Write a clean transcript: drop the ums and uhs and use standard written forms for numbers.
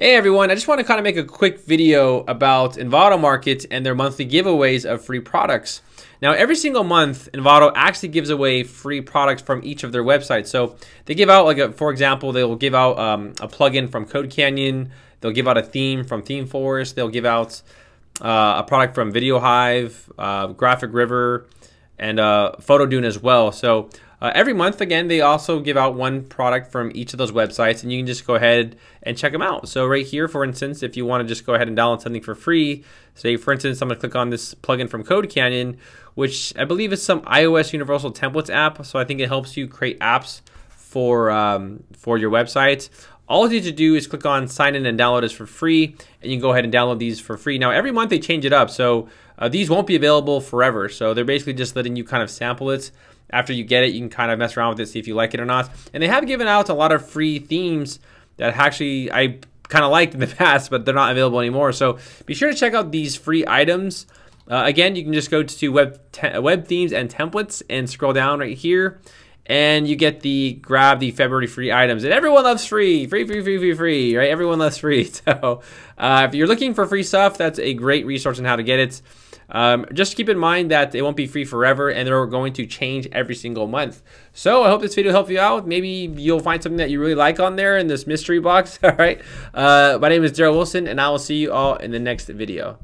Hey everyone, I just want to kind of make a quick video about Envato Market and their monthly giveaways of free products. Now, every single month, Envato actually gives away free products from each of their websites. So they give out, for example, they will give out a plugin from Code Canyon. They'll give out a theme from Theme Forest. They'll give out a product from Video Hive, Graphic River, and Photo Dune as well. So every month, again, they also give out one product from each of those websites, and you can just go ahead and check them out. So right here, for instance, if you want to just go ahead and download something for free, say, for instance, I'm going to click on this plugin from Code Canyon, which I believe is some iOS Universal Templates app. So I think it helps you create apps for your website. All you need to do is click on sign in and download this for free, and you can go ahead and download these for free. Now, every month they change it up, so these won't be available forever. So they're basically just letting you kind of sample it. After you get it, you can kind of mess around with it, see if you like it or not. And they have given out a lot of free themes that actually I kind of liked in the past, but they're not available anymore. So be sure to check out these free items. Again, you can just go to web themes and templates and scroll down right here. And you get grab the February free items. And everyone loves free, right? Everyone loves free. So if you're looking for free stuff, that's a great resource on how to get it. Just keep in mind that it won't be free forever, and they're going to change every single month. So I hope this video helped you out. Maybe you'll find something that you really like on there in this mystery box. All right. My name is Darrel Wilson, and I will see you all in the next video.